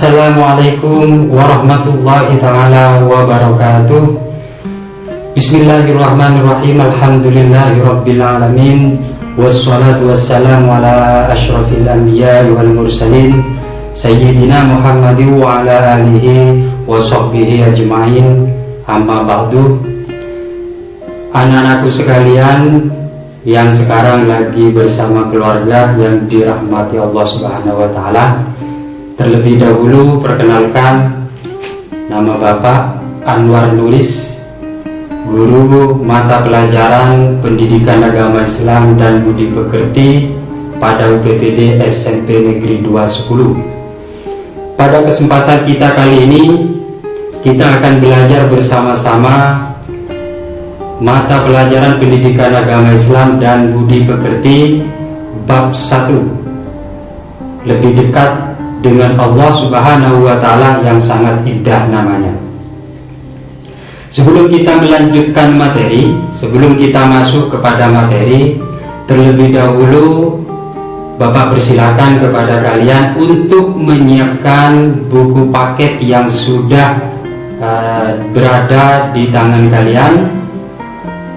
Assalamualaikum warahmatullahi ta'ala wabarakatuh. Bismillahirrahmanirrahim. Alhamdulillahi rabbil alamin. Wassalatu wassalamu ala ashrafil anbiya wal mursalin Sayyidina Muhammadin wa ala alihi wa sahbihi ajma'in. Amma ba'du. Anak-anakku sekalian yang sekarang lagi bersama keluarga yang dirahmati Allah Subhanahu wa ta'ala, terlebih dahulu perkenalkan, nama Bapak Anwar Nuris, guru mata pelajaran Pendidikan Agama Islam dan Budi Pekerti pada UPTD SMP Negeri 210. Pada kesempatan kita kali ini, kita akan belajar bersama-sama mata pelajaran Pendidikan Agama Islam dan Budi Pekerti bab 1, lebih dekat dengan Allah Subhanahu wa ta'ala yang sangat indah namanya. Sebelum kita melanjutkan materi, sebelum kita masuk kepada materi, terlebih dahulu Bapak persilakan kepada kalian untuk menyiapkan buku paket yang sudah berada di tangan kalian.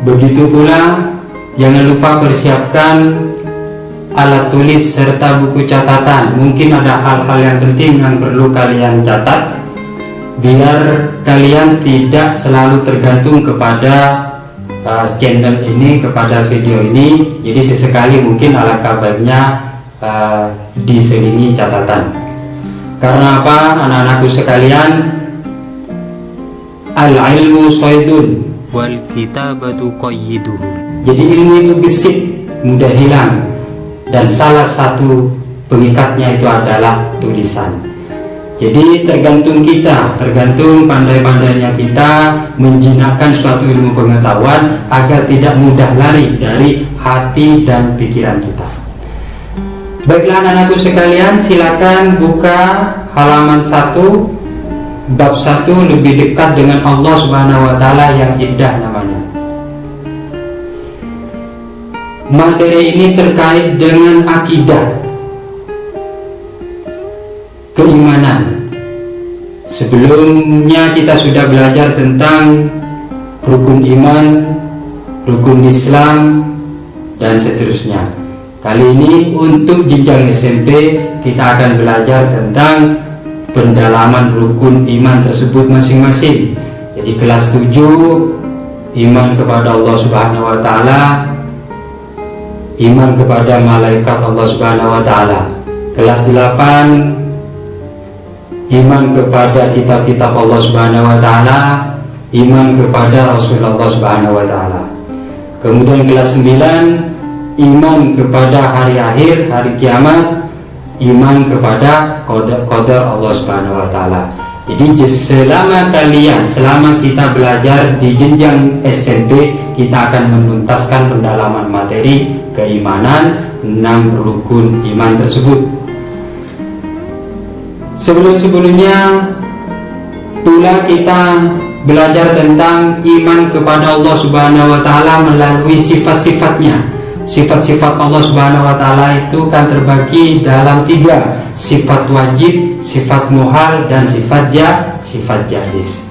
Begitu pula jangan lupa persiapkan alat tulis serta buku catatan. Mungkin ada hal-hal yang penting yang perlu kalian catat, biar kalian tidak selalu tergantung kepada channel ini, kepada video ini. Jadi sesekali mungkin alangkah baiknya diselingi catatan. Karena apa, anak-anakku sekalian? Al-ilmu saydun wal kitabatu qayyiduhu. Jadi ilmu itu gesit, mudah hilang, dan salah satu pengikatnya itu adalah tulisan. Jadi tergantung kita, tergantung pandai-pandainya kita menjinakkan suatu ilmu pengetahuan agar tidak mudah lari dari hati dan pikiran kita. Baiklah anak-anakku sekalian, silakan buka halaman 1, bab 1, lebih dekat dengan Allah Subhanahu wa ta'ala yang indah namanya. Materi ini terkait dengan akidah, keimanan. Sebelumnya kita sudah belajar tentang rukun iman, rukun Islam, dan seterusnya. Kali ini untuk jenjang SMP kita akan belajar tentang pendalaman rukun iman tersebut masing-masing. Jadi kelas 7 iman kepada Allah Subhanahu wa ta'ala, iman kepada malaikat Allah Subhanahu wa ta'ala. Kelas 8 iman kepada kitab-kitab Allah Subhanahu wa ta'ala, iman kepada Rasulullah Subhanahu wa ta'ala. Kemudian kelas 9 iman kepada hari akhir, hari kiamat, iman kepada qadar Allah Subhanahu wa ta'ala. Jadi selama kita belajar di jenjang SMP, kita akan menuntaskan pendalaman materi keimanan 6 rukun iman tersebut. Sebelumnya pula kita belajar tentang iman kepada Allah Subhanahu wa ta'ala melalui sifat-sifatnya. Sifat-sifat Allah Subhanahu wa ta'ala itu kan terbagi dalam 3, sifat wajib, sifat muhal, dan sifat jaiz.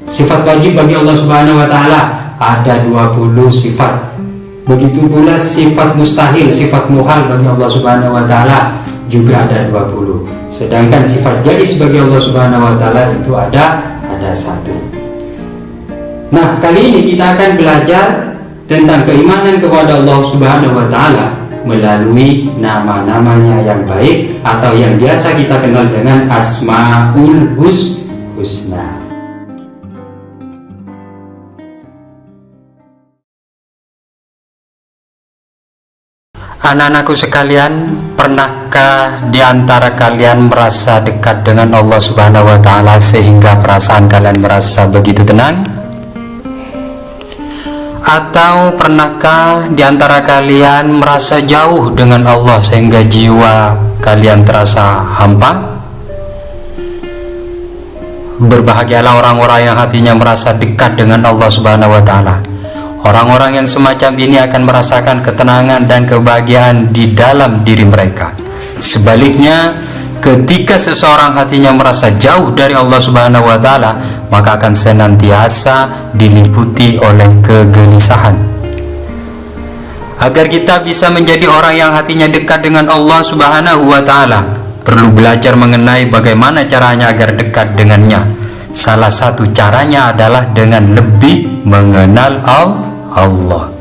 Sifat wajib bagi Allah Subhanahu wa ta'ala ada 20 sifat. Begitu pula sifat mustahil, sifat muhal bagi Allah Subhanahu wa ta'ala juga ada 20. Sedangkan sifat jaiz bagi Allah Subhanahu wa ta'ala itu ada 1. Nah, kali ini kita akan belajar tentang keimanan kepada Allah Subhanahu wa ta'ala melalui nama-namanya yang baik atau yang biasa kita kenal dengan Asmaul Husna. Anak-anakku sekalian, pernahkah di antara kalian merasa dekat dengan Allah Subhanahu wa ta'ala sehingga perasaan kalian merasa begitu tenang? Atau pernahkah di antara kalian merasa jauh dengan Allah sehingga jiwa kalian terasa hampa? Berbahagialah orang-orang yang hatinya merasa dekat dengan Allah Subhanahu wa ta'ala. Orang-orang yang semacam ini akan merasakan ketenangan dan kebahagiaan di dalam diri mereka. Sebaliknya, Ketika seseorang hatinya merasa jauh dari Allah Subhanahu wa Ta'ala, maka akan senantiasa diliputi oleh kegelisahan. Agar kita bisa menjadi orang yang hatinya dekat dengan Allah Subhanahu wa Ta'ala, perlu belajar mengenai bagaimana caranya agar dekat dengannya. Salah satu caranya adalah dengan lebih mengenal Allah.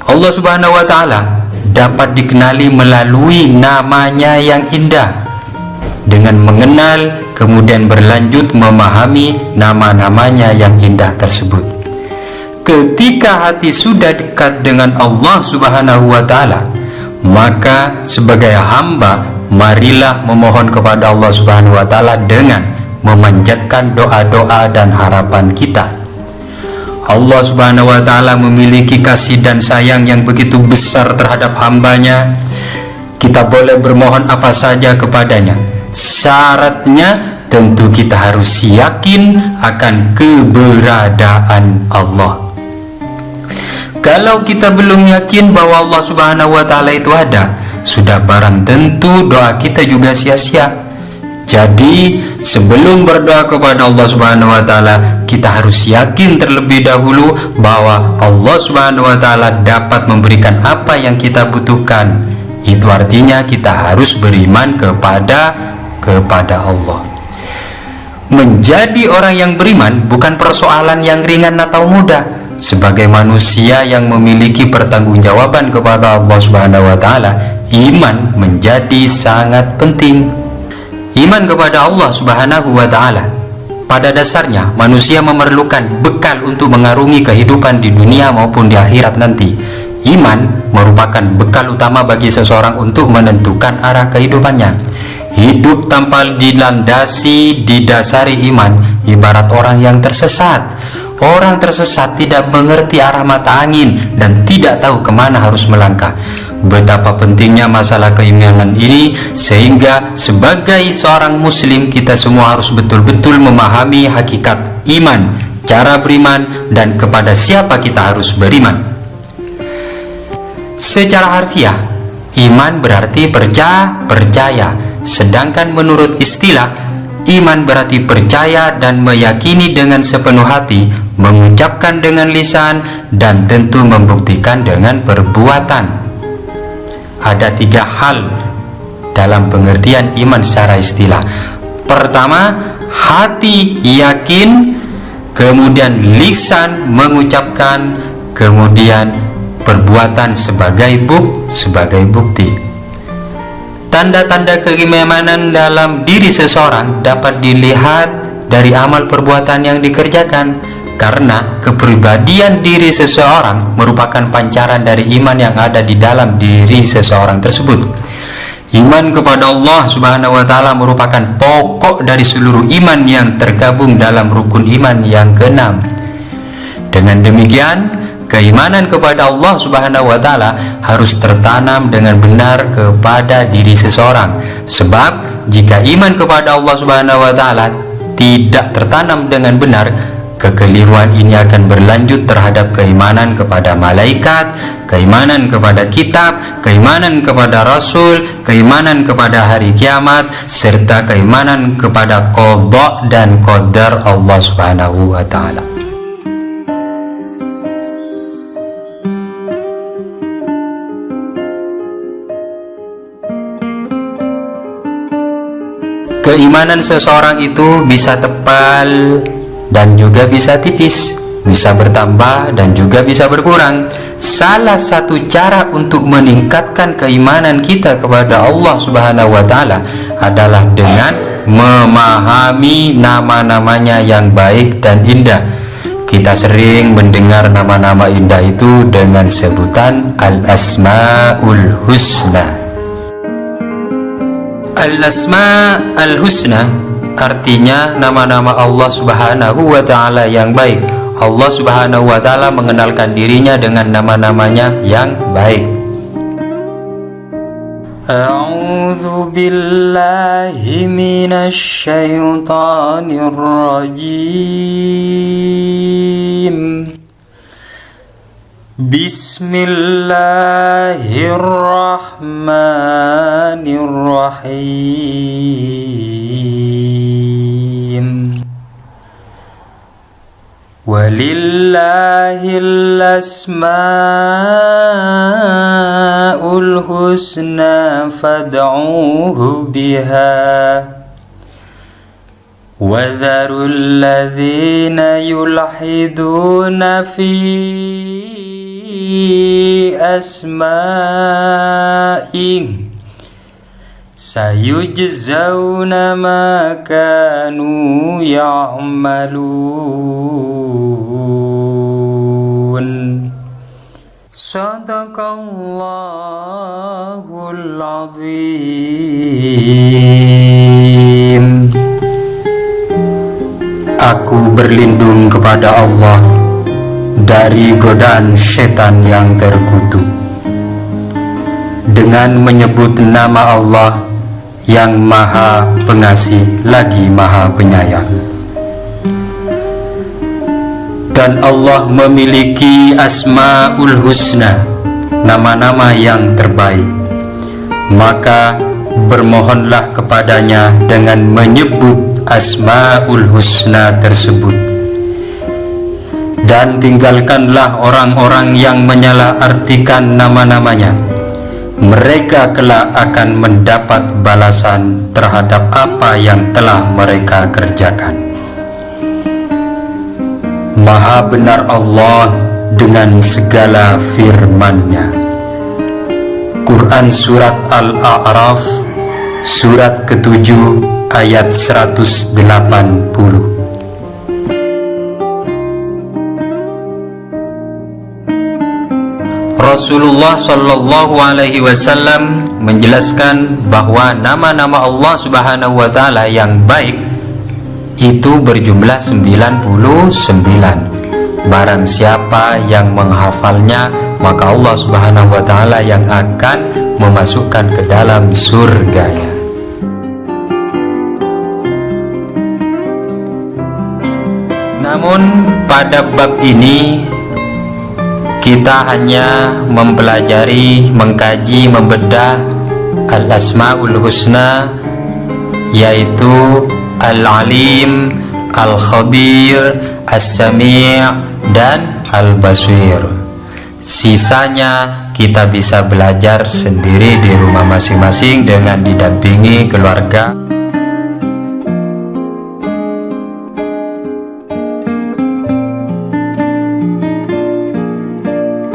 Allah Subhanahu wa Ta'ala dapat dikenali melalui namanya yang indah. Dengan mengenal, kemudian berlanjut memahami nama-namanya yang indah tersebut. Ketika hati sudah dekat dengan Allah Subhanahu wa Ta'ala, maka sebagai hamba, marilah memohon kepada Allah Subhanahu wa Ta'ala dengan memanjatkan doa-doa dan harapan kita. Allah Subhanahu wa Ta'ala memiliki kasih dan sayang yang begitu besar terhadap hambanya. Kita boleh bermohon apa saja kepadanya. Syaratnya tentu kita harus yakin akan keberadaan Allah. Kalau kita belum yakin bahwa Allah Subhanahu wa Ta'ala itu ada, sudah barang tentu doa kita juga sia-sia. Jadi sebelum berdoa kepada Allah Subhanahu wa Ta'ala, kita harus yakin terlebih dahulu bahwa Allah Subhanahu wa Ta'ala dapat memberikan apa yang kita butuhkan. Itu artinya kita harus beriman kepada Allah. Menjadi orang yang beriman bukan persoalan yang ringan atau mudah. Sebagai manusia yang memiliki pertanggungjawaban kepada Allah Subhanahu wa Ta'ala, iman menjadi sangat penting. Iman kepada Allah Subhanahu wa Ta'ala, pada dasarnya manusia memerlukan bekal untuk mengarungi kehidupan di dunia maupun di akhirat nanti. Iman merupakan bekal utama bagi seseorang untuk menentukan arah kehidupannya. Hidup tanpa didasari iman ibarat orang yang tersesat. Orang tersesat tidak mengerti arah mata angin dan tidak tahu kemana harus melangkah. Betapa pentingnya masalah keimanan ini, sehingga sebagai seorang muslim kita semua harus betul-betul memahami hakikat iman, cara beriman, dan kepada siapa kita harus beriman. Secara harfiah, iman berarti percaya, sedangkan menurut istilah, iman berarti percaya dan meyakini dengan sepenuh hati, mengucapkan dengan lisan, dan tentu membuktikan dengan perbuatan. Ada 3 hal dalam pengertian iman secara istilah. Pertama, hati yakin, kemudian lisan mengucapkan, kemudian perbuatan sebagai bukti. Tanda-tanda keimanan dalam diri seseorang dapat dilihat dari amal perbuatan yang dikerjakan. Karena kepribadian diri seseorang merupakan pancaran dari iman yang ada di dalam diri seseorang tersebut. Iman kepada Allah Subhanahu wa Ta'ala merupakan pokok dari seluruh iman yang tergabung dalam rukun iman yang ke-6. Dengan demikian, keimanan kepada Allah Subhanahu wa Ta'ala harus tertanam dengan benar kepada diri seseorang. Sebab jika iman kepada Allah Subhanahu wa Ta'ala tidak tertanam dengan benar, kekeliruan ini akan berlanjut terhadap keimanan kepada malaikat, keimanan kepada kitab, keimanan kepada rasul, keimanan kepada hari kiamat, serta keimanan kepada qada dan qadar Allah Subhanahu wa Ta'ala. Keimanan seseorang itu bisa tebal dan juga bisa tipis, bisa bertambah dan juga bisa berkurang. Salah satu cara untuk meningkatkan keimanan kita kepada Allah Subhanahu wa Ta'ala adalah dengan memahami nama-namanya yang baik dan indah. Kita sering mendengar nama-nama indah itu dengan sebutan Al-Asma'ul Husna. Al-Asma'ul Husna artinya nama-nama Allah Subhanahu wa Ta'ala yang baik. Allah Subhanahu wa Ta'ala mengenalkan dirinya dengan nama-namanya yang baik. A'udzu billahi minasy syaithanir rajim. 「Bismillahirrahmanirrahim. Walillahil asmaul husna fad'uuhu biha wa dharul ladzina yulhiduna fi asma'i sayujzauna ma kanu ya'malun. Shadaqallahul azim. Aku berlindung kepada Allah dari godaan setan yang terkutuk dengan menyebut nama Allah yang Maha Pengasih lagi Maha Penyayang. Dan Allah memiliki Asmaul Husna, nama-nama yang terbaik. Maka bermohonlah kepadanya dengan menyebut Asmaul Husna tersebut, dan tinggalkanlah orang-orang yang menyalahartikan nama-namanya. Mereka kelak akan mendapat balasan terhadap apa yang telah mereka kerjakan. Maha benar Allah dengan segala firman-Nya. Quran Surat Al-A'raf, surat ke-7 ayat 180. Rasulullah Shallallahu Alaihi Wasallam menjelaskan bahwa nama-nama Allah Subhanahu Wa Taala yang baik itu berjumlah 99. Barang siapa yang menghafalnya, maka Allah Subhanahu Wa Taala yang akan memasukkan ke dalam surganya. Namun pada bab ini kita hanya mempelajari, mengkaji, membedah Al-Asmaul Husna, yaitu Al-Alim, Al-Khabir, As-Sami' dan Al-Basir. Sisanya kita bisa belajar sendiri di rumah masing-masing dengan didampingi keluarga.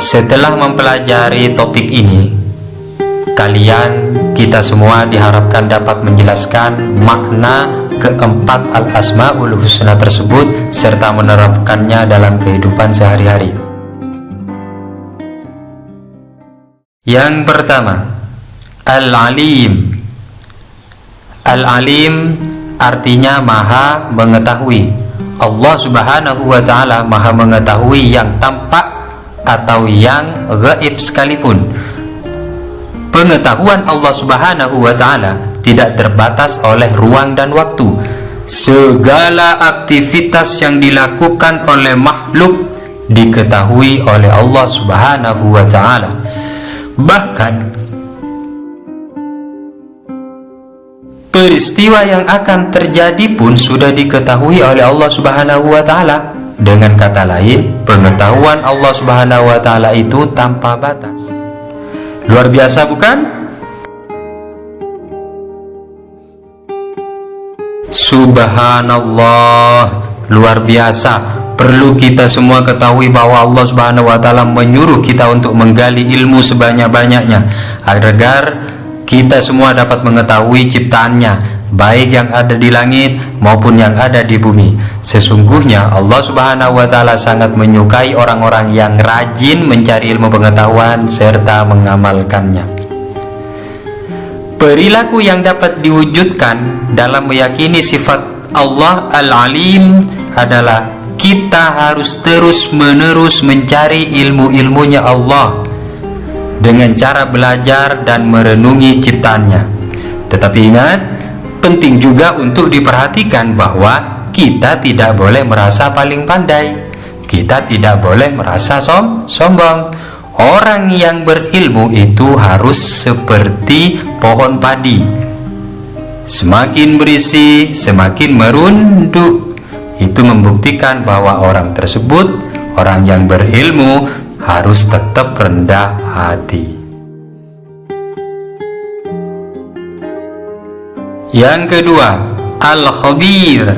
Setelah mempelajari topik ini, kita semua diharapkan dapat menjelaskan makna keempat Al-Asmaul Husna tersebut serta menerapkannya dalam kehidupan sehari-hari. Yang pertama, Al-Alim. Al-Alim artinya Maha Mengetahui. Allah Subhanahu Wa Taala Maha Mengetahui yang tampak atau yang gaib sekalipun. Pengetahuan Allah Subhanahu Wa Taala tidak terbatas oleh ruang dan waktu. Segala aktivitas yang dilakukan oleh makhluk diketahui oleh Allah Subhanahu Wa Taala. Bahkan peristiwa yang akan terjadi pun sudah diketahui oleh Allah Subhanahu Wa Taala. Dengan kata lain, pengetahuan Allah Subhanahu Wa Taala itu tanpa batas. Luar biasa, bukan? Subhanallah, luar biasa. Perlu kita semua ketahui bahwa Allah Subhanahu Wa Taala menyuruh kita untuk menggali ilmu sebanyak-banyaknya agar kita semua dapat mengetahui ciptaannya, baik yang ada di langit maupun yang ada di bumi. Sesungguhnya Allah Subhanahu Wa Taala sangat menyukai orang-orang yang rajin mencari ilmu pengetahuan serta mengamalkannya. Perilaku yang dapat diwujudkan dalam meyakini sifat Allah Al-Alim adalah kita harus terus-menerus mencari ilmu-ilmunya Allah dengan cara belajar dan merenungi ciptaannya. Tetapi ingat, penting juga untuk diperhatikan bahwa kita tidak boleh merasa paling pandai. kita tidak boleh merasa sombong. Orang yang berilmu itu harus seperti pohon padi, semakin berisi semakin merunduk. Itu membuktikan bahwa orang tersebut, orang yang berilmu, harus tetap rendah hati. Yang kedua, al-khabir.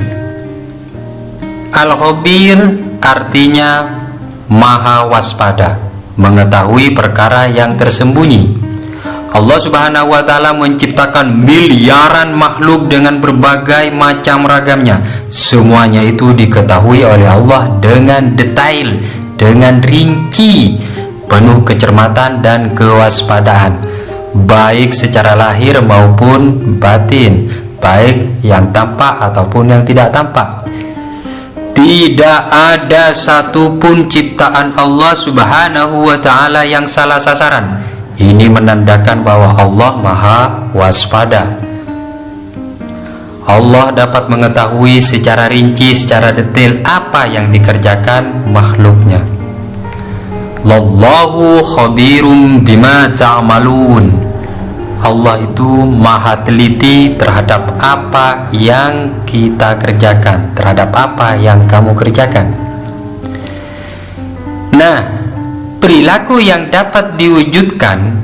Al-khabir artinya maha waspada, mengetahui perkara yang tersembunyi. Allah Subhanahu wa ta'ala menciptakan miliaran makhluk dengan berbagai macam ragamnya. Semuanya itu diketahui oleh Allah dengan detail, dengan rinci, penuh kecermatan dan kewaspadaan, baik secara lahir maupun batin, baik yang tampak ataupun yang tidak tampak. Tidak ada satupun ciptaan Allah Subhanahu wa ta'ala yang salah sasaran. Ini menandakan bahwa Allah maha waspada. Allah dapat mengetahui secara rinci, secara detail apa yang dikerjakan makhluknya. Wallahu khabirum bima ta'malun. Allah itu maha teliti terhadap apa yang kita kerjakan, terhadap apa yang kamu kerjakan. Nah, perilaku yang dapat diwujudkan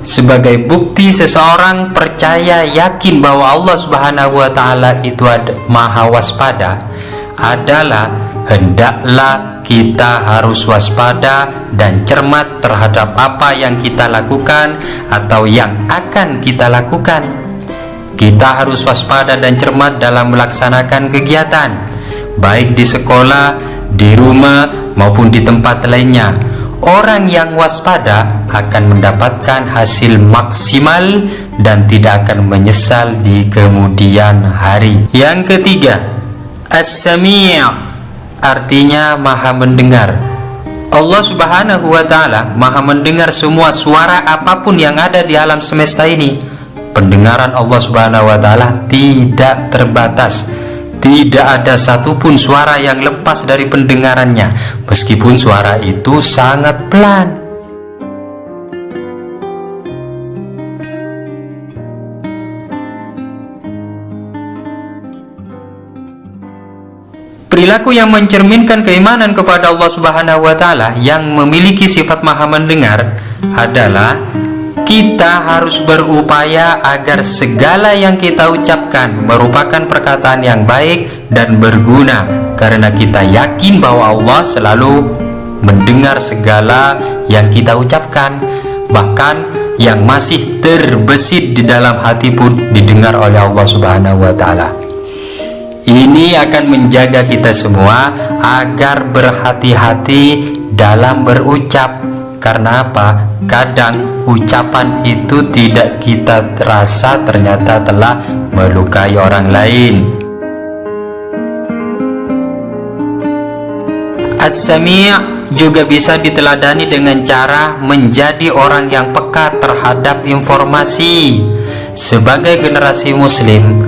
sebagai bukti seseorang percaya yakin bahwa Allah Subhanahu wa ta'ala itu maha waspada adalah hendaklah kita harus waspada dan cermat terhadap apa yang kita lakukan atau yang akan kita lakukan. Kita harus waspada dan cermat dalam melaksanakan kegiatan, baik di sekolah, di rumah, maupun di tempat lainnya. Orang yang waspada akan mendapatkan hasil maksimal dan tidak akan menyesal di kemudian hari. Yang ketiga, as-sami', artinya maha mendengar. Allah Subhanahu wa ta'ala maha mendengar semua suara apapun yang ada di alam semesta ini. Pendengaran Allah Subhanahu wa ta'ala tidak terbatas. Tidak ada satupun suara yang lepas dari pendengarannya, meskipun suara itu sangat pelan. Perilaku yang mencerminkan keimanan kepada Allah Subhanahu wa ta'ala yang memiliki sifat maha mendengar adalah kita harus berupaya agar segala yang kita ucapkan merupakan perkataan yang baik dan berguna, karena kita yakin bahwa Allah selalu mendengar segala yang kita ucapkan. Bahkan yang masih terbesit di dalam hati pun didengar oleh Allah Subhanahu wa ta'ala. Ini akan menjaga kita semua agar berhati-hati dalam berucap. Karena apa? Kadang ucapan itu tidak kita rasa ternyata telah melukai orang lain. As-sami' juga bisa diteladani dengan cara menjadi orang yang peka terhadap informasi. Sebagai generasi muslim,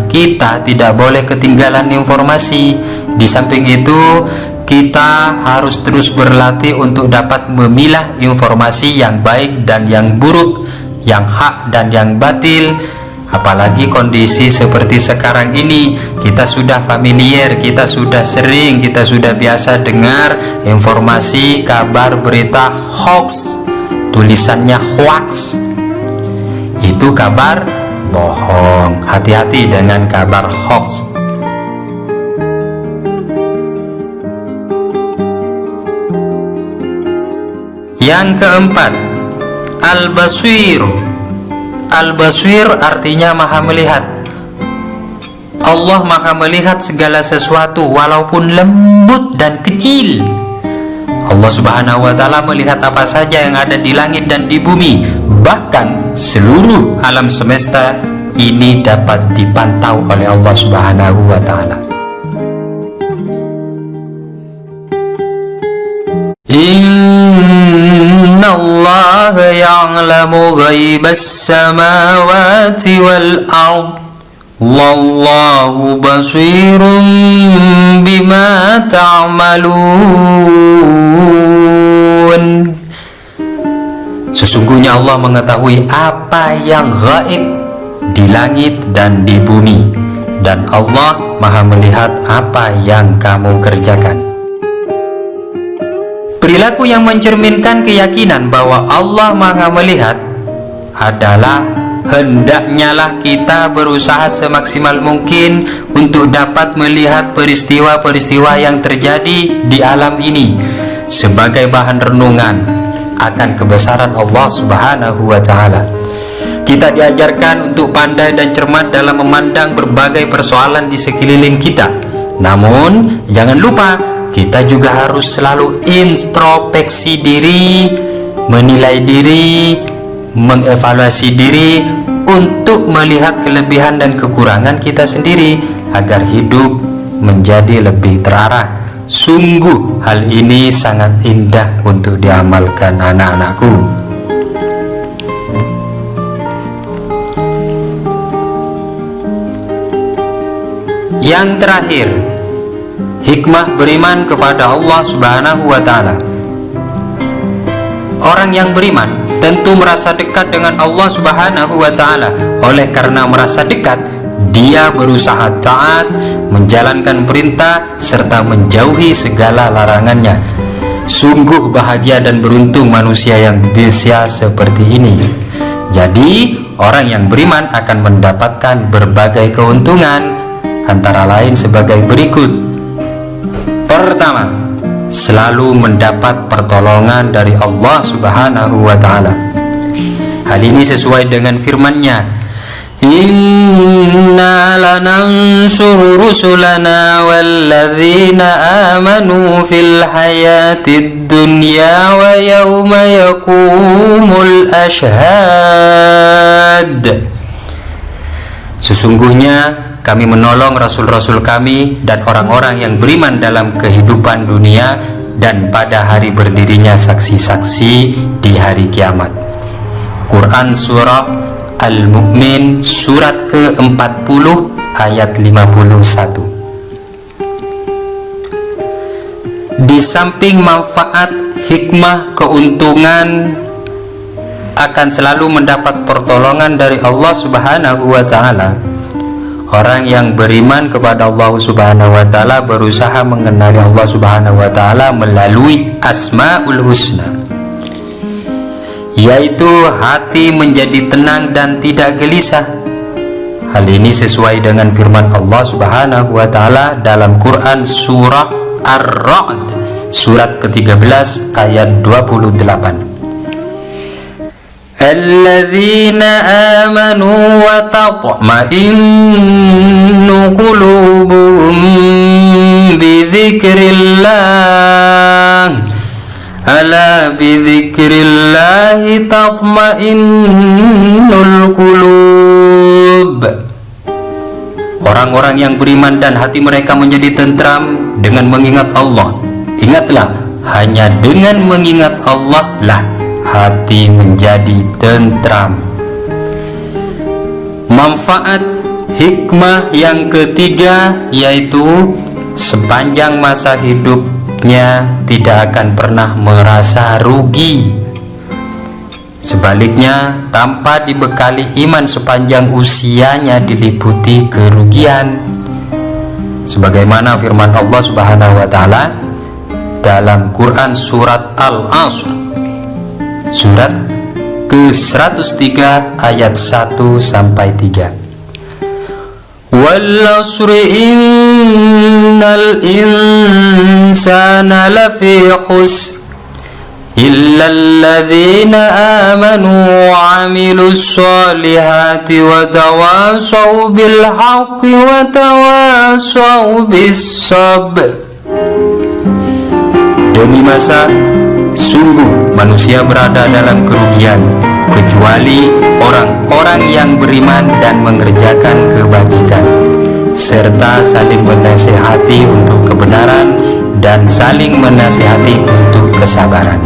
kita tidak boleh ketinggalan informasi. Di samping itu, kita harus terus berlatih untuk dapat memilah informasi yang baik dan yang buruk, yang hak dan yang batil. Apalagi kondisi seperti sekarang ini, kita sudah familiar, kita sudah sering, kita sudah biasa dengar informasi, kabar, berita hoax. Tulisannya hoax. Itu kabar bohong. Hati-hati dengan kabar hoax. Yang keempat, al-basir. Al-basir artinya maha melihat. Allah maha melihat segala sesuatu walaupun lembut dan kecil. Allah Subhanahu wa ta'ala melihat apa saja yang ada di langit dan di bumi. Bahkan seluruh alam semesta ini dapat dipantau oleh Allah Subhanahu wa ta'ala. Inna Allah ya'lamu ghaibas samawati wal ard wallahu basirun bima ta'malun. Sesungguhnya Allah mengetahui apa yang gaib di langit dan di bumi, dan Allah Maha melihat apa yang kamu kerjakan. Perilaku yang mencerminkan keyakinan bahwa Allah Maha melihat adalah hendaknya lah kita berusaha semaksimal mungkin untuk dapat melihat peristiwa-peristiwa yang terjadi di alam ini sebagai bahan renungan akan kebesaran Allah Subhanahu wa Ta'ala. Kita diajarkan untuk pandai dan cermat dalam memandang berbagai persoalan di sekeliling kita. Namun, jangan lupa kita juga harus selalu introspeksi diri, menilai diri, mengevaluasi diri untuk melihat kelebihan dan kekurangan kita sendiri agar hidup menjadi lebih terarah. Sungguh hal ini sangat indah untuk diamalkan anak-anakku. Yang terakhir, hikmah beriman kepada Allah Subhanahu wa Ta'ala. Orang yang beriman tentu merasa dekat dengan Allah Subhanahu wa Ta'ala. Oleh karena merasa dekat, dia berusaha taat, menjalankan perintah serta menjauhi segala larangannya. Sungguh bahagia dan beruntung manusia yang bisa seperti ini. Jadi, orang yang beriman akan mendapatkan berbagai keuntungan, antara lain sebagai berikut. Pertama, selalu mendapat pertolongan dari Allah Subhanahu wa Ta'ala. Hal ini sesuai dengan firman-Nya, inna lanansuru rusulana walladzina amanu fil hayatid dunya wa yawma yaqumul ashhad. Sesungguhnya kami menolong rasul-rasul kami dan orang-orang yang beriman dalam kehidupan dunia dan pada hari berdirinya saksi-saksi di hari kiamat. Quran Surah Al-Mu'min surat ke-40 ayat 51. Di samping manfaat, hikmah, keuntungan akan selalu mendapat pertolongan dari Allah Subhanahu wa Ta'ala, orang yang beriman kepada Allah Subhanahu wa Ta'ala berusaha mengenali Allah Subhanahu wa Ta'ala melalui Asmaul Husna, yaitu hati menjadi tenang dan tidak gelisah. Hal ini sesuai dengan firman Allah Subhanahu wa Ta'ala dalam Quran surah Ar-Ra'd surat ke-13 ayat 28. Alladzina amanu wa tatma'innu qulubuhum bi dzikrillah ala bi dzikrillah tatma'innul qulub. Orang-orang yang beriman dan hati mereka menjadi tentram dengan mengingat Allah. Ingatlah, hanya dengan mengingat Allah lah hati menjadi tentram. Manfaat hikmah yang ketiga yaitu sepanjang masa hidupnya tidak akan pernah merasa rugi. Sebaliknya, tanpa dibekali iman sepanjang usianya diliputi kerugian. Sebagaimana firman Allah Subhanahu wa Ta'ala dalam Quran surat Al-Asr surat ke-103 ayat 1 sampai 3. Wal 'asri innal insana lafi khusr illa alladzina amanu wa 'amilus solihati wa tawasaw bil haqqi wa tawasaw bis sabr. Demi masa, sungguh manusia berada dalam kerugian kecuali orang-orang yang beriman dan mengerjakan kebajikan serta saling menasihati untuk kebenaran dan saling menasihati untuk kesabaran.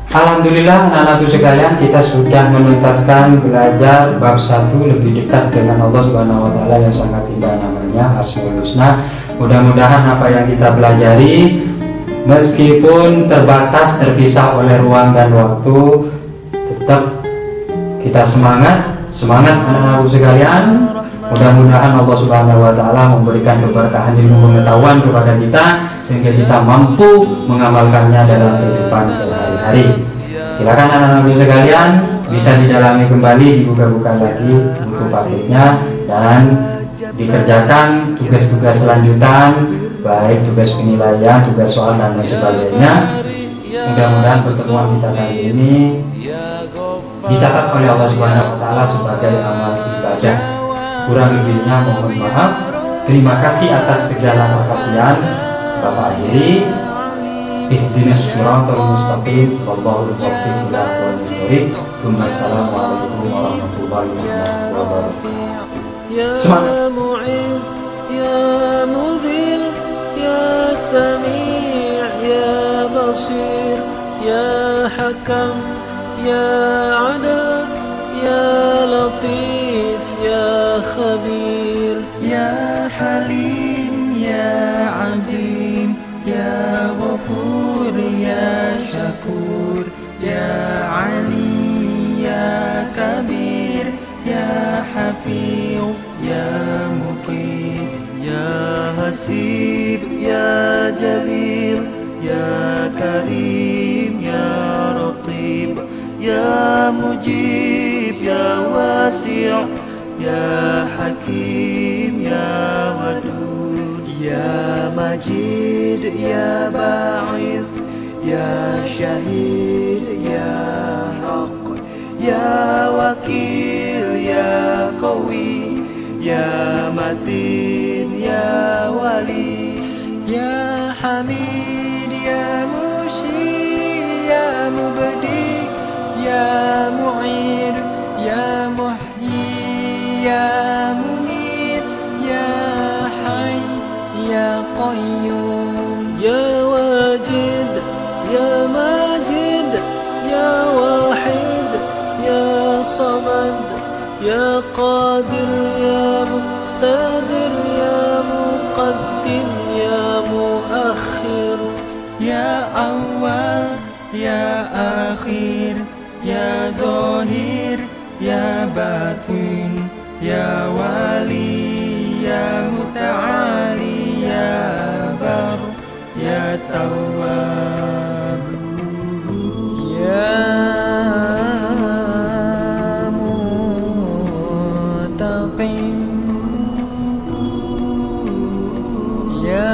Alhamdulillah anak-anakku sekalian, kita sudah menuntaskan belajar bab 1 lebih dekat dengan Allah Subhanahu wa taala yang sangat indah, namanya Asmaul Husna. Mudah-mudahan apa yang kita pelajari, meskipun terbatas terpisah oleh ruang dan waktu, tetap kita semangat anak-anakku sekalian. Mudah-mudahan Allah Subhanahu wa taala memberikan keberkahan ilmu pengetahuan kepada kita sehingga kita mampu mengamalkannya dalam kehidupan sehari-hari. Silakan anak-anakku sekalian, bisa didalami kembali, dibuka-buka lagi buku paketnya dan dikerjakan tugas-tugas lanjutan, baik tugas penilaian, tugas soal dan lain sebagainya. Mudah-mudahan pertemuan kita kali ini dicatat oleh Allah Subhanahu wa taala sebagai amal ibadah. Kurang lebihnya mohon maaf. Terima kasih atas segala perhatian. Bapak akhiri. Ihdinas siratal mustaqim. Wallahu muwaffiq ila aqwamit thoriq. Wassalamualaikum warahmatullahi wabarakatuh. Semangat. Ya mudhil, ya sami', ya basir, ya hakam, ya adil, ya latif, ya khabir, ya halim, ya azim, ya ghafur, ya syakur, ya ali, ya kabir, ya hafiz, ya muqit, ya hasib, ya jalil, ya karim, ya raqib, ya mujib, ya wasi', ya hakim, ya wadud, ya majid, ya ba'ith, ya syahid, ya haq, ya wakil, ya qawi, ya matin, ya wali, ya hamid, ya mushi, ya mubdi, ya mu'ir, ya muhyi, ya mumit, ya hayy, ya qayyum, ya wajid, ya majid, ya wahid, ya samad, ya qadir, ya muqtadir, ya muqaddim, ya muakhir, ya awal, ya akhir, ya zahir, ya batin, ya wali, ya muta'ali, ya bar, ya tawwab, ya muttaqin, ya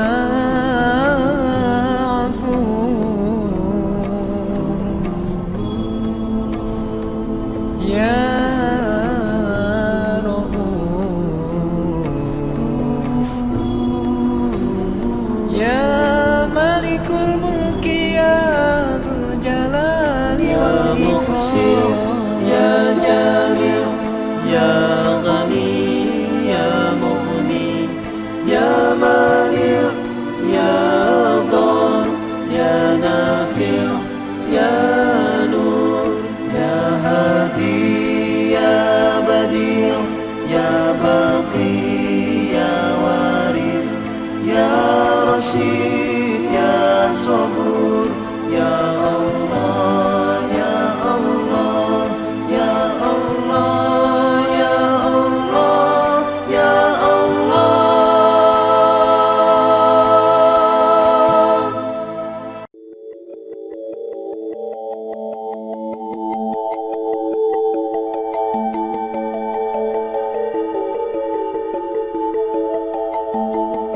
ya Rauf, ya Malikul Mulki, ya Dzul Jalali wal Ikram, ya Jalil, ya Ghani, ya Mughni, ya Mani', ya Dhar, ya Nafi', ya